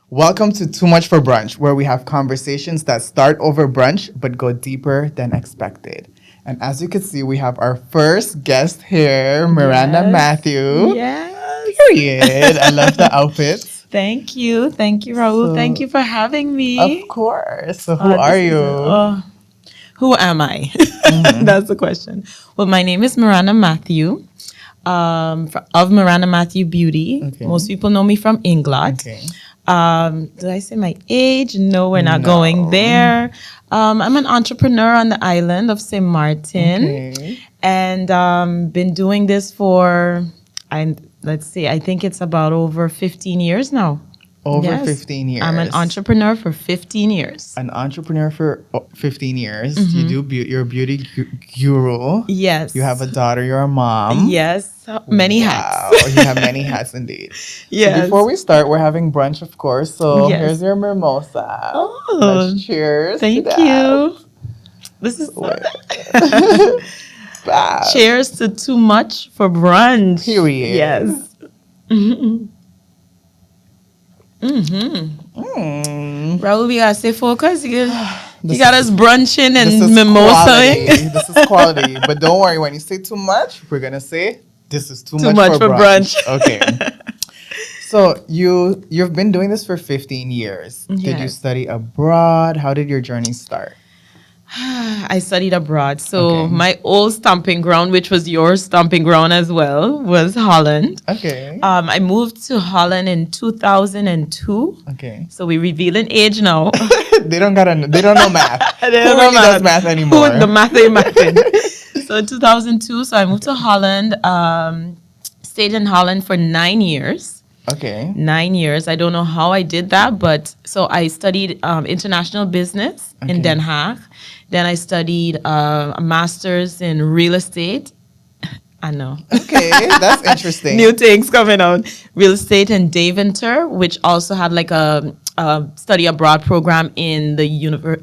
Welcome to Too Much for Brunch, where we have conversations that start over brunch but go deeper than expected. And as you can see, we have our first guest here, Miranda Mathew. Yes. Period. I love the outfits. Thank you. Thank you, Rahul. So- Thank you for having me. Of course. So who are you? Who am I? That's the question. Well, my name is Miranda Mathew, of Miranda Mathew Beauty. Okay. Most people know me from England. Okay. Did I say my age? No, we're not No. going there. I'm an entrepreneur on the island of Saint-Martin. Okay. And been doing this for, I think it's about over 15 years now. Over Yes. 15 years. I'm an entrepreneur for 15 years. An entrepreneur for 15 years. You do you're a beauty guru. Yes. You have a daughter. You're a mom. Yes. Many Wow, hats. you have many hats indeed. Yes. So before we start, we're having brunch, of course. So Yes. here's your mimosa. Oh, Let's cheers. Thank to that. you. This is Bad. cheers to too much for brunch. Period. Yes. Rahul, we gotta stay focused. You got us brunching This and is mimosaing. quality. This is quality. But don't worry, when you say too much, we're gonna say this is too, Too much for brunch. Okay. So you've been doing this for 15 years. Did you Yes. study abroad? How did your journey start? I studied abroad. So Okay. my old stomping ground, which was your stomping ground as well, was Holland. Okay. I moved to Holland in 2002. Okay. So we revealing age now. They don't know math. They Who don't know really does math. math anymore? The math ain't mathin'. So in 2002, so I moved to Holland, stayed in Holland for 9 years. Okay. 9 years. I don't know how I did that, but so I studied international business in Den Haag. Then I studied a master's in real estate. I know. Okay, that's interesting. New things coming out. Real estate in Deventer, which also had like a study abroad program in the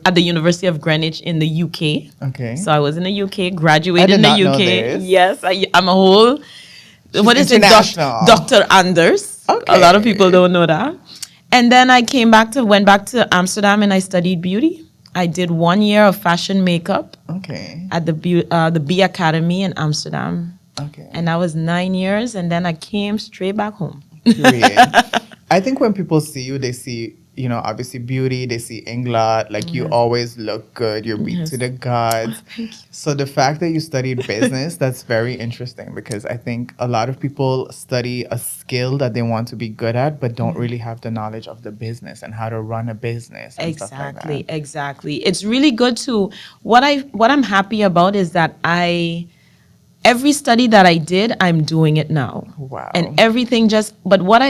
at the University of Greenwich in the UK. Okay. So I was in the UK, graduated I did in the not know UK. this. Yes, I'm a whole. What is it? international. Dr. Anders. Okay. A lot of people don't know that. And then I went back to Amsterdam and I studied beauty. I did 1 year of fashion makeup Okay. at the B Academy in Amsterdam. Okay. And that was 9 years. And then I came straight back home. Period. I think when people see you, they see, obviously beauty, they see England, like you always look good, you're beat to the gods. Thank you. So the fact that you studied business, that's very interesting because I think a lot of people study a skill that they want to be good at, but don't really have the knowledge of the business and how to run a business. And stuff like that. Exactly. It's really good to what I'm happy about is that every study that I did, I'm doing it now. Wow. And everything but what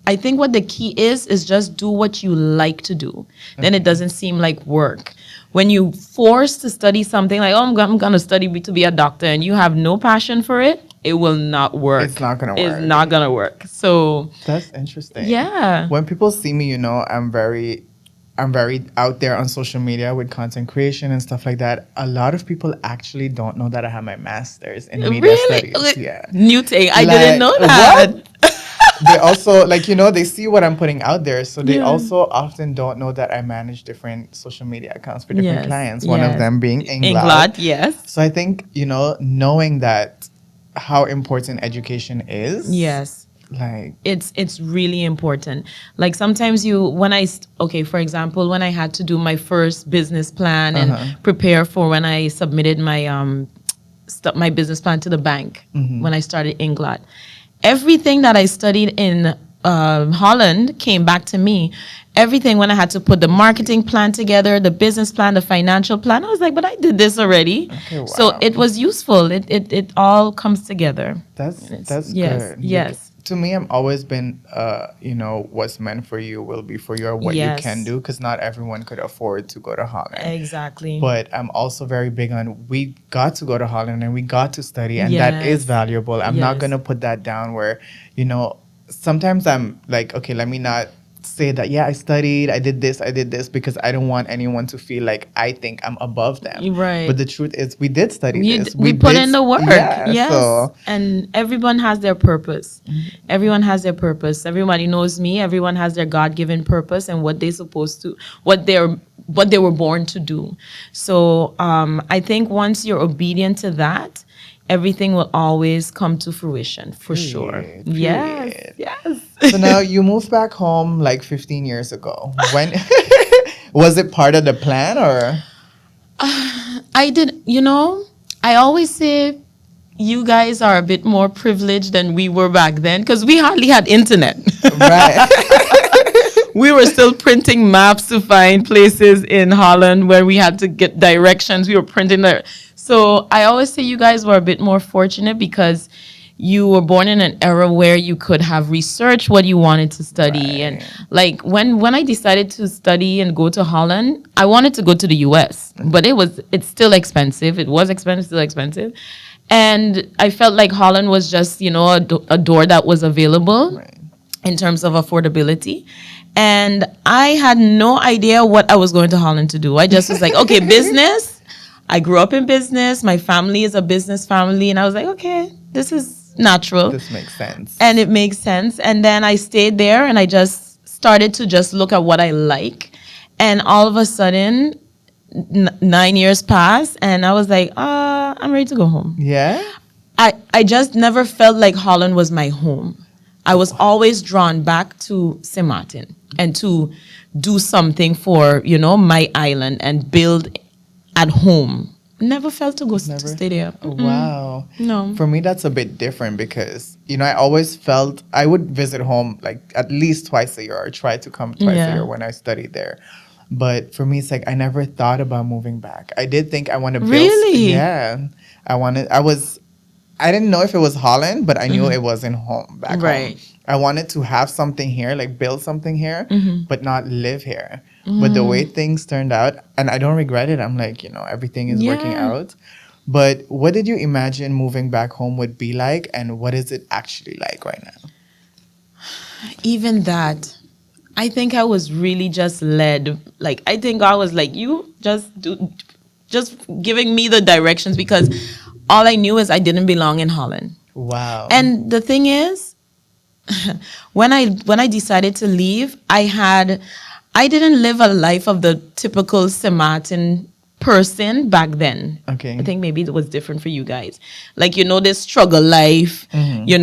I think what the key is just do what you like to do. Then it doesn't seem like work. When you force to study something like, I'm going to study to be a doctor and you have no passion for it, it will not work. It's not going to work. It's not going to work. So, That's interesting. yeah. When people see me, I'm very out there on social media with content creation and stuff like that. A lot of people actually don't know that I have my master's in media studies. Yeah. New thing. I Like, didn't know that. what? They also, they see what I'm putting out there. So they also often don't know that I manage different social media accounts for different Yes, clients. One of yes. them being England. England, yes. So I think, knowing that how important education is. Yes. Like, It's really important. Like sometimes for example, when I had to do my first business plan and prepare for when I submitted my my business plan to the bank when I started England, everything that I studied in Holland came back to me. Everything when I had to put the marketing plan together, the business plan, the financial plan, I was like, but I did this already. Okay, So wow. it was useful. It all comes together. that's yes, good. yes. To me, I've always been, what's meant for you will be for you, or what Yes. you can do, because not everyone could afford to go to Holland. Exactly. But I'm also very big on we got to go to Holland and we got to study, and that is Yes. valuable. I'm not Yes. going to put that down where, sometimes I'm like, okay, let me not say that, yeah, I studied, I did this, because I don't want anyone to feel like I think I'm above them. Right. But the truth is, we did study this. We put in the work. Yeah, yes. So. And everyone has their purpose. Everyone has their purpose. Everybody knows me. Everyone has their God-given purpose and what they're supposed to, what they were born to do. So I think once you're obedient to that, everything will always come to fruition, for sure. Yes. So now you moved back home like 15 years ago. When was it part of the plan, or? I did, I always say you guys are a bit more privileged than we were back then because we hardly had internet. Right. We were still printing maps to find places in Holland where we had to get directions. We were printing there. So I always say you guys were a bit more fortunate because you were born in an era where you could have researched what you wanted to study. Right. And like when I decided to study and go to Holland, I wanted to go to the US, but it's still expensive. It was expensive, still expensive. And I felt like Holland was just, a door that was available. Right. In terms of affordability. And I had no idea what I was going to Holland to do. I just was like, okay, business. I grew up in business. My family is a business family. And I was like, okay, this is natural. This makes sense. And it makes sense. And then I stayed there and I just started to just look at what I like. And all of a sudden, 9 years passed and I was like, I'm ready to go home. Yeah? I just never felt like Holland was my home. I was always drawn back to Saint-Martin and to do something for, my island and build at home. Never felt to stay there. Wow. No. For me, that's a bit different because, I always felt I would visit home like at least twice a year or try to come twice a year when I studied there. But for me, it's like I never thought about moving back. I did think I want to build. Really? Yeah. I didn't know if it was Holland, but I knew it wasn't home back home. I wanted to have something here, like build something here, but not live here. But the way things turned out, and I don't regret it. I'm like, everything is working out. But what did you imagine moving back home would be like, and what is it actually like right now? Even that, I think I was really just led. Like, I think I was like, you just giving me the directions because all I knew is I didn't belong in Holland. Wow. And the thing is, when I decided to leave, I didn't live a life of the typical Saint-Martin person back then. Okay. I think maybe it was different for you guys. Like, this struggle life. You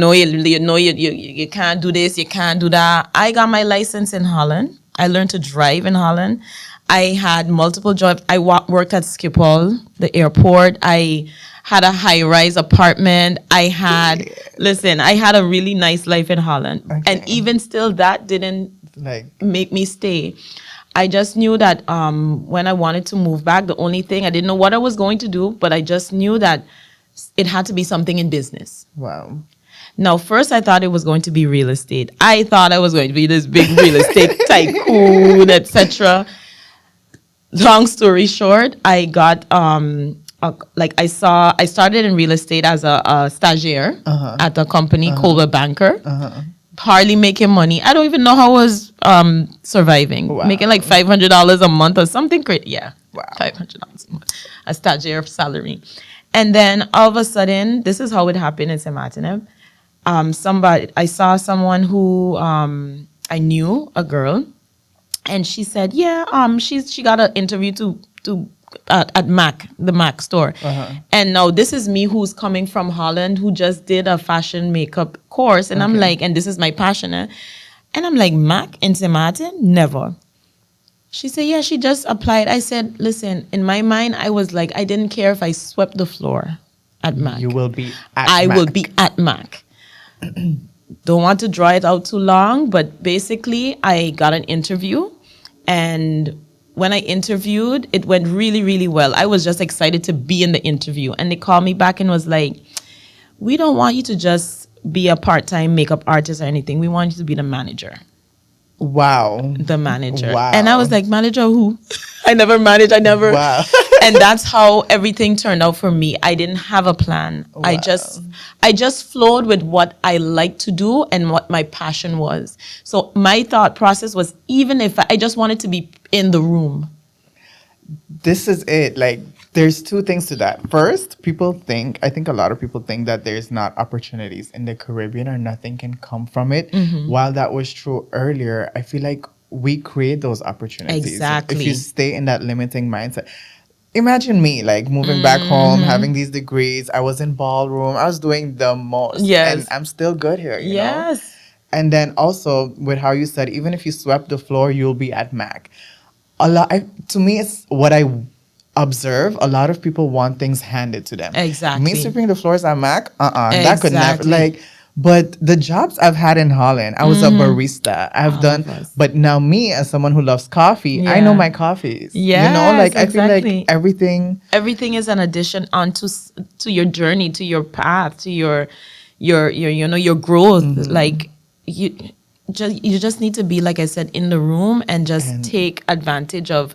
can't do this, you can't do that. I got my license in Holland. I learned to drive in Holland. I had multiple jobs. I worked at Schiphol, the airport. I had a high-rise apartment. I had a really nice life in Holland. Okay. And even still, that didn't make me stay. I just knew that when I wanted to move back, the only thing, I didn't know what I was going to do, but I just knew that it had to be something in business. Wow. Now, first, I thought it was going to be real estate. I thought I was going to be this big real estate tycoon, etc. Long story short, I got I started in real estate as a stagiaire at a company, Coldwell Banker. Hardly making money. I don't even know how I was surviving. Wow. Making like $500 a month or something crazy. Yeah, wow. $500 a month. A stagiaire salary. And then all of a sudden, this is how it happened in Saint-Martin. I saw someone who I knew, a girl, and she said, she got an interview at Mac, the Mac store. And now this is me who's coming from Holland, who just did a fashion makeup course. And I'm like, and this is my passion. And I'm like, Mac in Saint-Martin? Never. She said, yeah, she just applied. I said, listen, in my mind, I was like, I didn't care if I swept the floor at Mac. You will be at Mac. I will be at Mac. Don't want to draw it out too long, but basically I got an interview, and when I interviewed, it went really, really well. I was just excited to be in the interview, and they called me back and was like, we don't want you to just be a part-time makeup artist or anything. We want you to be the manager. Wow. The manager. Wow. And I was like, manager who? I never managed. Wow. And that's how everything turned out for me. I didn't have a plan. Wow. I just flowed with what I like to do and what my passion was. So my thought process was, even if I just wanted to be in the room. This is it. Like, there's two things to that. First, I think a lot of people think that there's not opportunities in the Caribbean or nothing can come from it. While that was true earlier, I feel like we create those opportunities. Exactly. If you stay in that limiting mindset. Imagine me, like, moving back home, having these degrees. I was in ballroom. I was doing the most. Yes. And I'm still good here, you know? Yes. And then also, with how you said, even if you swept the floor, you'll be at MAC. To me, it's what I observe. A lot of people want things handed to them. Exactly. Me sweeping the floors at MAC, that could never, like, but the jobs I've had in Holland, I was a barista. I've done, but now me as someone who loves coffee, I know my coffees. Yes, you know, like, I feel exactly. like everything is an addition onto to your journey, to your path, to your your growth. Like, you just need to be, like I said, in the room and just take advantage of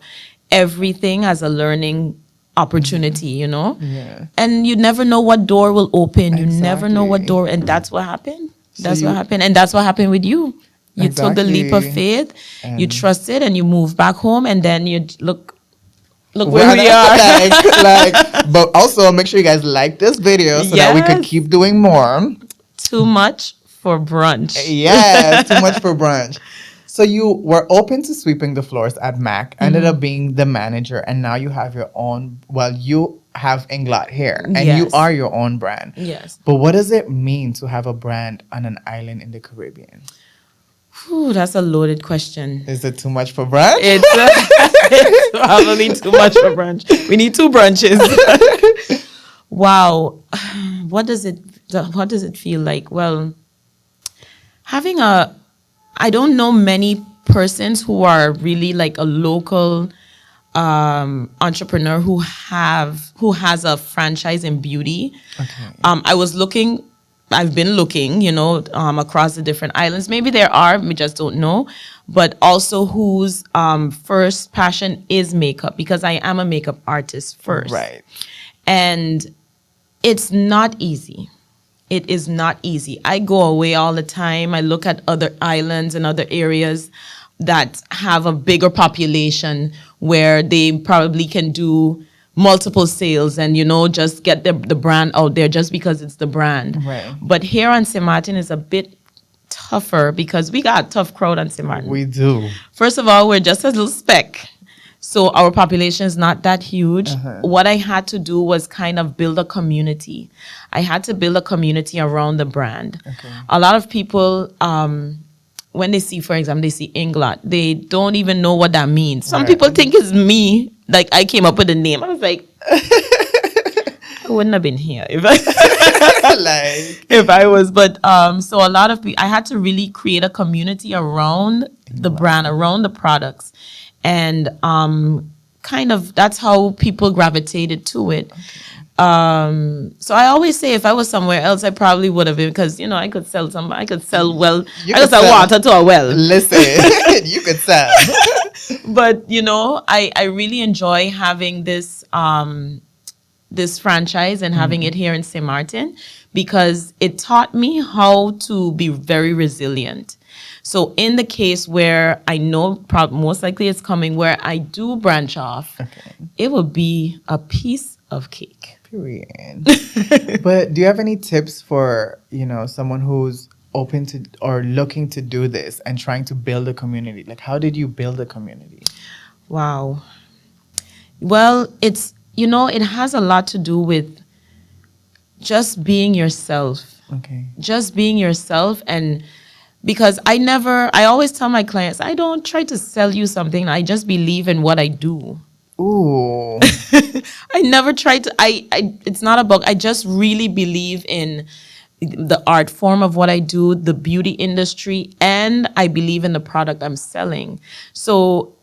everything as a learning opportunity, you know? Yeah. And you never know what door will open. You never know what door, and that's what happened. That's what happened. And that's what happened with you. You took the leap of faith, you trusted, and you moved back home, and then you look where we are. But also make sure you guys like this video so that we could keep doing more. Too much for brunch. Yeah, too much for brunch. So you were open to sweeping the floors at MAC, ended up being the manager, and now you have your own, you have Inglot here, and you are your own brand. Yes. But what does it mean to have a brand on an island in the Caribbean? Whew, that's a loaded question. Is it too much for brunch? It's probably too much for brunch. We need 2 brunches. Wow. What does it feel like? Well, I don't know many persons who are really like a local entrepreneur who has a franchise in beauty. Okay. I've been looking, across the different islands. Maybe there are, we just don't know. But also whose first passion is makeup, because I am a makeup artist first. Right. And it's not easy. It is not easy. I go away all the time. I look at other islands and other areas that have a bigger population where they probably can do multiple sales and, just get the brand out there just because it's the brand. Right. But here on Saint-Martin is a bit tougher because we got a tough crowd on Saint-Martin. We do. First of all, we're just a little speck. So our population is not that huge. What I had to do was kind of build a community. I had to build a community around the brand. Okay. A lot of people, when they see, for example, they see Inglot, they don't even know what that means. Some people think it's me. Like, I came up with the name. I was like, I wouldn't have been here if I was. But so a lot of people, I had to really create a community around the brand, around the products. And kind of that's how people gravitated to it. Okay. So I always say if I was somewhere else, I probably would have been, because I could sell water to a well. Listen, you could sell. But I really enjoy having this this franchise and having it here in Saint-Martin, because it taught me how to be very resilient. So in the case where I know most likely it's coming, where I do branch off, it will be a piece of cake. Period. But do you have any tips for, someone who's open to or looking to do this and trying to build a community? Like, how did you build a community? Wow. Well, it's, it has a lot to do with just being yourself. Okay. Just being yourself. And because I always tell my clients, I don't try to sell you something. I just believe in what I do. Ooh. I never try to, it's not about, I just really believe in the art form of what I do, the beauty industry, and I believe in the product I'm selling. So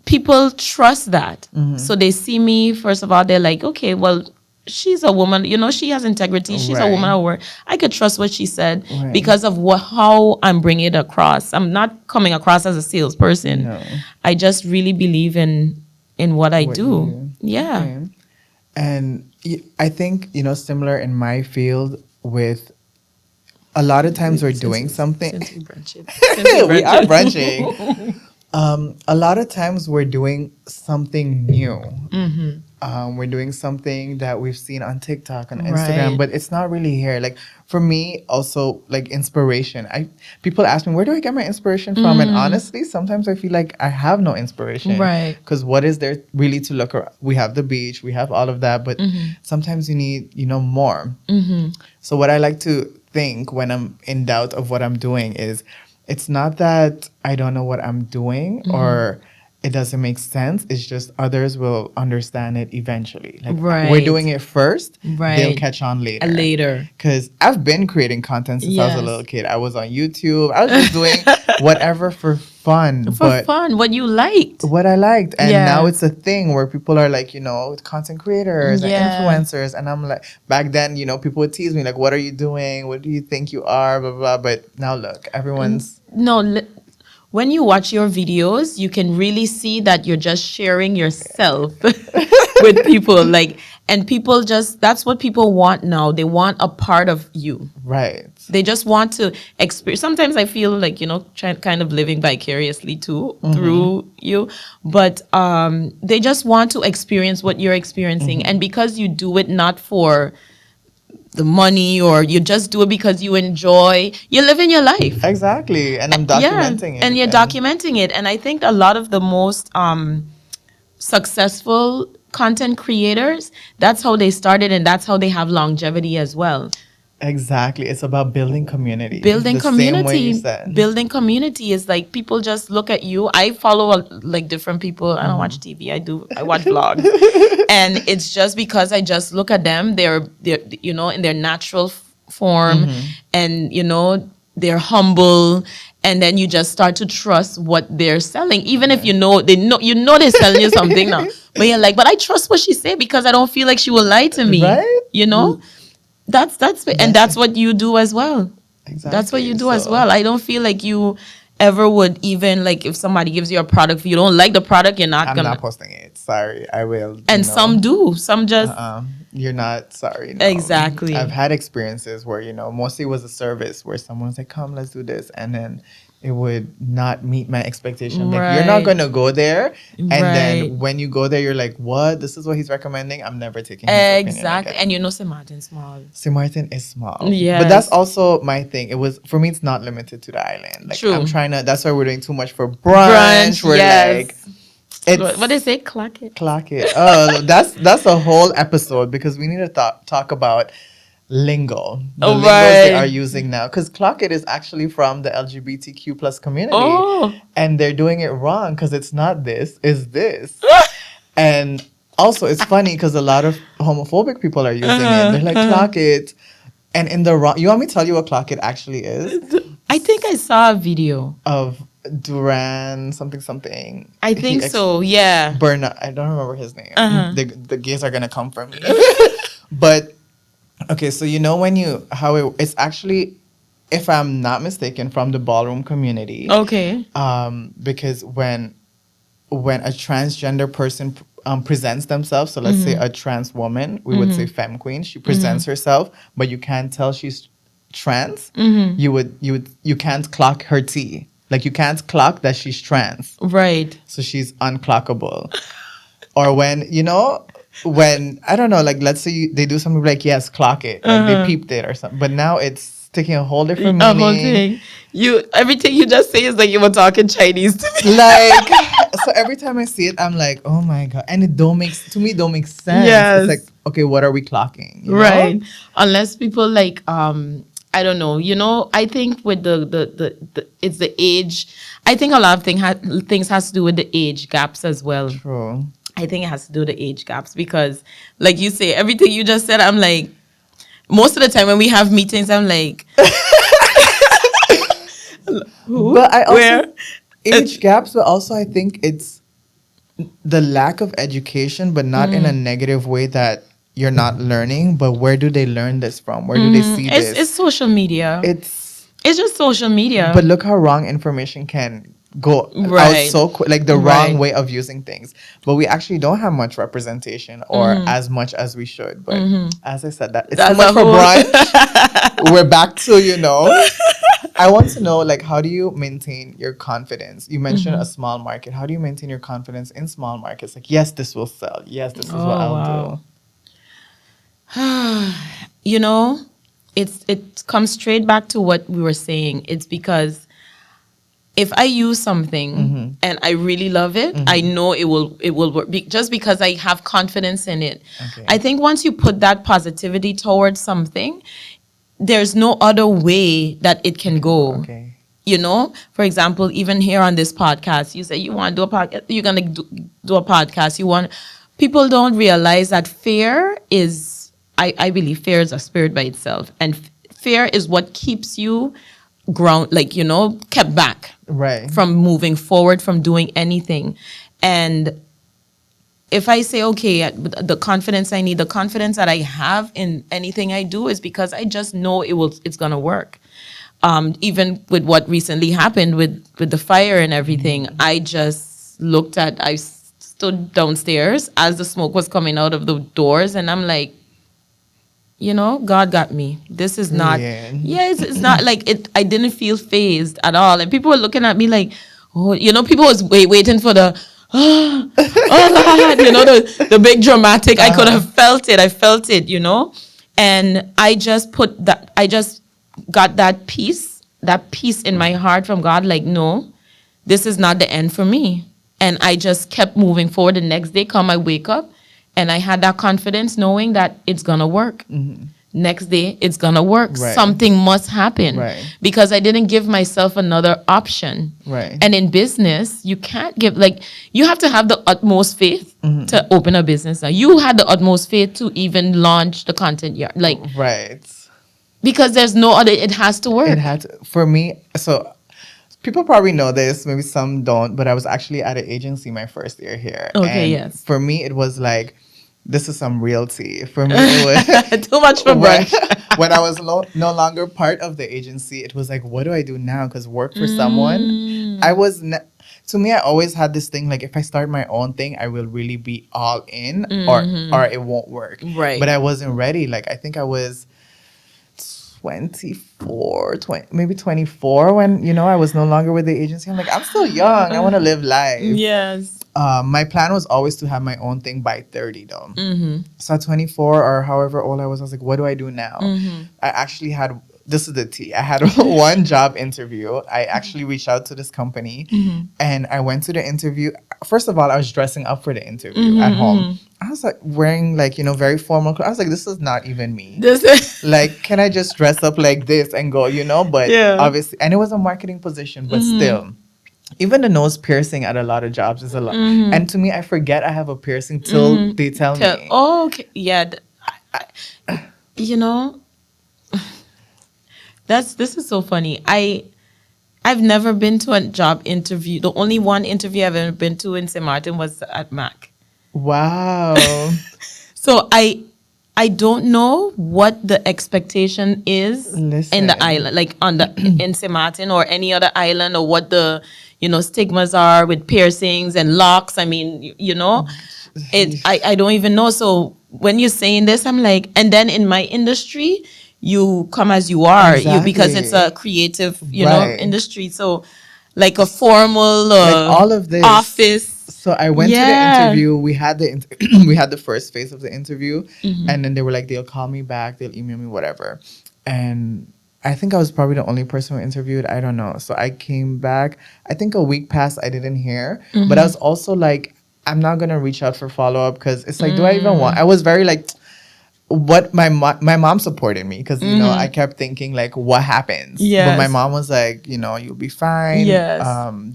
people trust that. Mm-hmm. So they see me, first of all, they're like, okay, well, she's a woman, she has integrity. She's a woman of work. I could trust what she said because of how I'm bringing it across. I'm not coming across as a salesperson. No. I just really believe in what I do. Yeah. Okay. And I think, similar in my field with a lot of times we're doing something. Since we brunch it. We are brunching. A lot of times we're doing something new. We're doing something that we've seen on TikTok, on Instagram, but it's not really here. Like for me, also like inspiration. People ask me, where do I get my inspiration from? And honestly, sometimes I feel like I have no inspiration. Right. Because what is there really to look around? We have the beach, we have all of that, but sometimes you need, more. So what I like to think when I'm in doubt of what I'm doing is, it's not that I don't know what I'm doing or it doesn't make sense. It's just others will understand it eventually. Like we're doing it first. They'll catch on later. Because I've been creating content since I was a little kid. I was on YouTube. I was just doing whatever for fun. What you liked. What I liked. And now it's a thing where people are like, content creators and influencers. And I'm like, back then, people would tease me like, what are you doing? What do you think you are? Blah, blah, blah. But now look, everyone's... When you watch your videos, you can really see that you're just sharing yourself with people. And people that's what people want now. They want a part of you. Right. They just want to experience. Sometimes I feel like, kind of living vicariously too, through you. But they just want to experience what you're experiencing. And because you do it not for the money, or you just do it because you enjoy, you're living your life. Exactly. And I'm documenting it. And you're documenting it. And I think a lot of the most successful content creators, that's how they started, and that's how they have longevity as well. Exactly. It's about building community. Building community is like, people just look at you. I follow different people. I don't watch TV. I watch vlogs. And it's just because I just look at them. They're in their natural form, and they're humble. And then you just start to trust what they're selling, even if they're selling you something now. But you're like, but I trust what she said because I don't feel like she will lie to me. Right? That's what you do as well. Exactly. That's what you do as well. I don't feel like you ever would even, if somebody gives you a product, if you don't like the product, I'm not posting it. Sorry, I will. And some do. Some just... You're not sorry. No. Exactly. I've had experiences where, mostly it was a service where someone's like, come, let's do this. And then it would not meet my expectation. Like, you're not going to go there. And then when you go there, you're like, what? This is what he's recommending? I'm never taking his opinion. Exactly. And Saint-Martin small. Saint-Martin is small. Yeah. But that's also my thing. For me, it's not limited to the island. Like, True. I'm trying to, that's why we're doing too much for brunch. We're what they say? Clock it. Oh, that's a whole episode, because we need to talk about lingo. The lingos they are using now. Because clock it is actually from the LGBTQ plus community. Oh. And they're doing it wrong, because it's not this, it's this. And also, it's funny because a lot of homophobic people are using it. They're like, clock it. And in the wrong... You want me to tell you what clock it actually is? I think I saw a video of Duran something. I think so, yeah. Bernard, I don't remember his name. The gays are gonna come for me. But okay, so it's actually, if I'm not mistaken, from the ballroom community. Okay. Because when a transgender person presents themselves, so let's say a trans woman, we would say femme queen. She presents herself, but you can't tell she's trans. You can't clock her T. Like, you can't clock that she's trans. Right. So she's unclockable. Or when, I don't know, like, let's say they do something like, yes, clock it. Like, they peeped it or something. But now it's taking a whole different meaning. A whole thing. Everything you just say is like you were talking Chinese to me. Like, so every time I see it, I'm like, oh my God. And it don't make sense. Yes. It's like, okay, what are we clocking? Right. Unless people I don't know. I think with the it's the age. I think a lot of things has to do with the age gaps as well. True. I think it has to do with the age gaps because, like you say, everything you just said, I'm like, most of the time when we have meetings, I'm like, who? But I also, where? Age gaps, but also I think it's the lack of education, but not in a negative way that you're not learning, but where do they learn this from? Where do they see this? It's social media. It's just social media. But look how wrong information can go Right. out so quick, like the Right. wrong way of using things. But we actually don't have much representation or Mm-hmm. as much as we should. But as I said, that it's That's too much a for whole- brunch. We're back to, you know. I want to know, like, how do you maintain your confidence? You mentioned Mm-hmm. a small market. How do you maintain your confidence in small markets? Like, yes, this will sell. Yes, this is what Oh, I'll wow. You know, it comes straight back to what we were saying. It's because if I use something and I really love it, I know it will work just because I have confidence in it. Okay. I think once you put that positivity towards something, there's no other way that it can go. do. Okay. You know, for example, even here on this podcast, you say you want to do a podcast, you're gonna do a podcast. People don't realize that fear is, I believe fear is a spirit by itself, and fear is what keeps you kept back Right. from moving forward, from doing anything. And if I say, okay, the confidence I need, the confidence that I have in anything I do is because I just know it's gonna work. Even with what recently happened with the fire and everything, I just I stood downstairs as the smoke was coming out of the doors, and I'm like, God got me. This is not, it's not like it. I didn't feel phased at all. And people were looking at me like, oh, people was waiting for the, oh God, the big dramatic. I could have felt it. I felt it, and I just got that peace in my heart from God. Like, no, this is not the end for me. And I just kept moving forward. The next day I wake up and I had that confidence knowing that it's going to work. Next day, it's going to work. Right. Something must happen. Right. Because I didn't give myself another option. Right. And in business, you can't you have to have the utmost faith to open a business. Now, you had the utmost faith to even launch the content yard. Right. Because there's no other, it has to work. It had to, for me, so people probably know this, maybe some don't, but I was actually at an agency my first year here. Okay, and yes. For me, it was like, this is some realty. For me, it was too much for brunch. When I was no longer part of the agency, it was like, what do I do now? Because work for someone, to me, I always had this thing, like, if I start my own thing, I will really be all in or it won't work. Right. But I wasn't ready. Like, I think I was maybe 24 when, I was no longer with the agency. I'm like, I'm still young. I want to live life. Yes. My plan was always to have my own thing by 30 though. So at 24 or however old I was like, what do I do now? I actually had, this is the tea. I had one job interview. I actually reached out to this company and I went to the interview. First of all, I was dressing up for the interview at home. I was like wearing very formal clothes. I was like, this is not even me. Like, can I just dress up like this and go, But obviously, and it was a marketing position, but still. Even the nose piercing at a lot of jobs is a lot. And to me, I forget I have a piercing till they tell me. Oh, okay. Yeah. This is so funny. I've never been to a job interview. The only one interview I've ever been to in Saint-Martin was at Mac. Wow. So I don't know what the expectation is in the island, like in Saint-Martin or any other island, or what the stigmas are with piercings and locks. I mean, I don't even know. So when you're saying this, I'm like, and then in my industry, you come as you are, because it's a creative, industry. So like a formal all of this office. So I went to the interview. We had the first phase of the interview, and then they were like, they'll call me back, they'll email me, whatever. And I think I was probably the only person who interviewed. I don't know. So I came back. I think a week passed. I didn't hear, but I was also like, I'm not gonna reach out for follow up because it's like, do I even want? I was very like, what my mom supported me because I kept thinking like, what happens? But my mom was like, you'll be fine. Yes.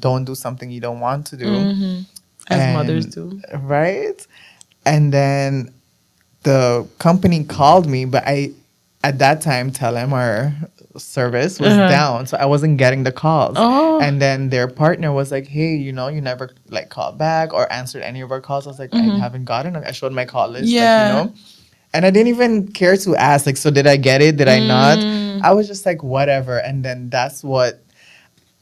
Don't do something you don't want to do. As mothers do. Right? And then the company called me, but at that time, our service was down. So I wasn't getting the calls. Oh. And then their partner was like, hey, you never like called back or answered any of our calls. I was like, I haven't gotten it. I showed my call list, and I didn't even care to ask, like, so did I get it? Did I not? I was just like, whatever. And then that's what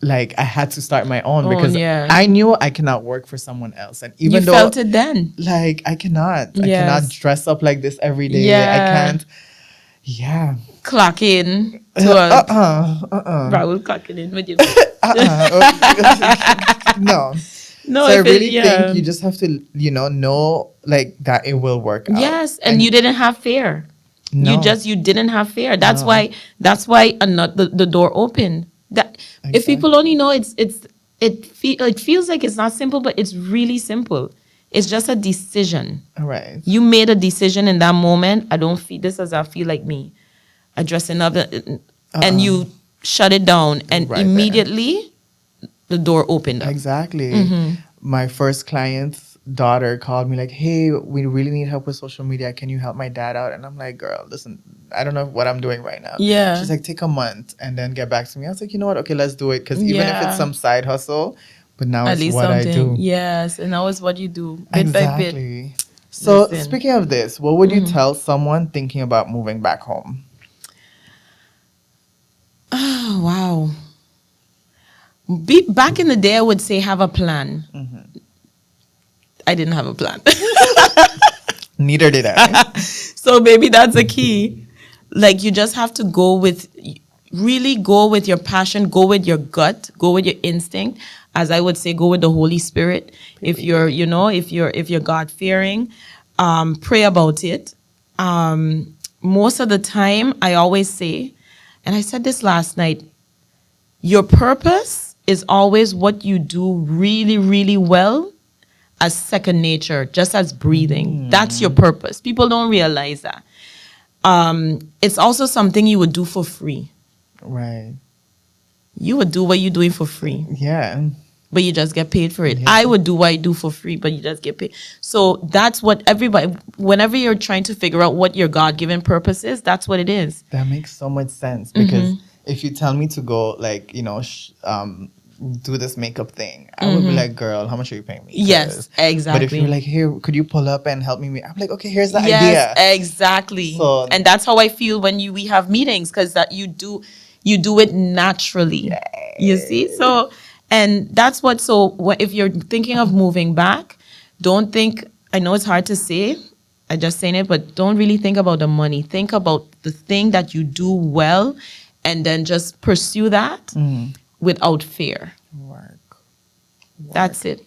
like I had to start my own because yeah. I knew I cannot work for someone else. And even you though felt it then. like I cannot Yes. dress up like this every day. Yeah. I can't. Yeah. Clock in to a Rahul clocking in with you. No. No, So I really think you just have to, know like that it will work out. Yes, and you didn't have fear. No. You didn't have fear. That's why the door opened. That if people only know it feels like it's not simple, but it's really simple. It's just a decision. Right. You made a decision in that moment. I don't feel this as I feel like me. I dressing up and you shut it down and immediately the door opened up. Exactly. My first client's daughter called me like, hey, we really need help with social media. Can you help my dad out? And I'm like, girl, listen, I don't know what I'm doing right now. Yeah. She's like, take a month and then get back to me. I was like, you know what? Okay, let's do it. Because even if it's some side hustle, but now At it's least what something. I do. Yes, and now it's what you do bit by bit. So speaking of this, what would you tell someone thinking about moving back home? Oh, wow. Back in the day, I would say have a plan. I didn't have a plan. Neither did I. So maybe that's a key. Like you just have to go with your passion, go with your gut, go with your instinct. As I would say, go with the Holy Spirit. If you're God fearing, pray about it. Most of the time, I always say, and I said this last night, your purpose is always what you do really, really well as second nature, just as breathing. That's your purpose. People don't realize that. It's also something you would do for free. Right. You would do what you're doing for free. Yeah. But you just get paid for it. Yeah. I would do what I do for free, but you just get paid. So that's what everybody, whenever you're trying to figure out what your God-given purpose is, that's what it is. That makes so much sense because if you tell me to go, like, do this makeup thing, I would be like, girl, how much are you paying me? Yes, exactly. But if you're like, here, could you pull up and help me? I'm like, okay, here's the idea. Yes, exactly. So, and that's how I feel when we have meetings, because that you do it naturally. Yes. You see? So, and that's if you're thinking of moving back, don't think, I know it's hard to say, I just saying it, but don't really think about the money. Think about the thing that you do well and then just pursue that without fear. Work. That's it.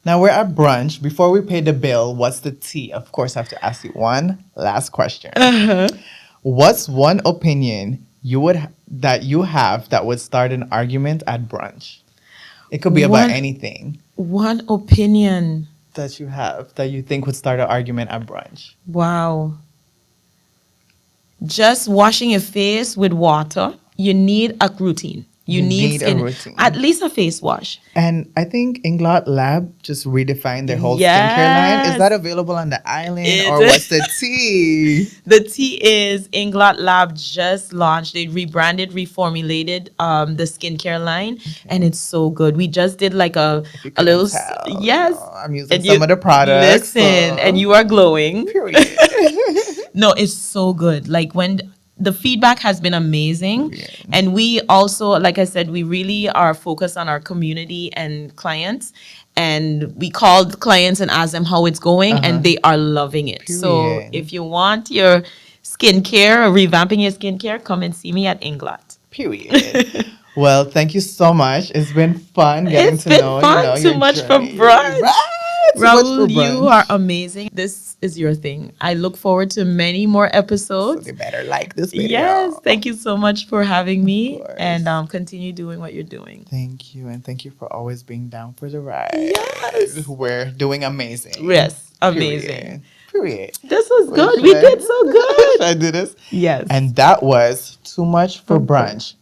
Now we're at brunch. Before we pay the bill, what's the tea? Of course, I have to ask you one last question. What's one opinion that you have that would start an argument at brunch? It could be about anything. One opinion that you have that you think would start an argument at brunch. Wow. Just washing your face with water. You need a routine. You need a routine. At least a face wash. And I think Inglot Lab just redefined their whole skincare line. Is that available on the island or what's the tea? The tea is Inglot Lab just launched. They rebranded, reformulated the skincare line, and it's so good. We just did like a little yes. I'm using some of the products. Listen, and you are glowing. Period. No, it's so good. Like when the feedback has been amazing. Yeah. And we also, like I said, we really are focused on our community and clients. And we called clients and asked them how it's going, and they are loving it. Period. So if you want your skincare or revamping your skincare, come and see me at Inglot. Period. Well, thank you so much. It's been fun getting to know. It's been fun. Too much for brunch. Rahul, you are amazing. This is your thing. I look forward to many more episodes. So they better like this video. Yes. Thank you so much for having me. And continue doing what you're doing. Thank you. And thank you for always being down for the ride. Yes. We're doing amazing. Yes. Amazing. Period. This was good. We did so good. Should I do this? Yes. And that was Too Much for Brunch.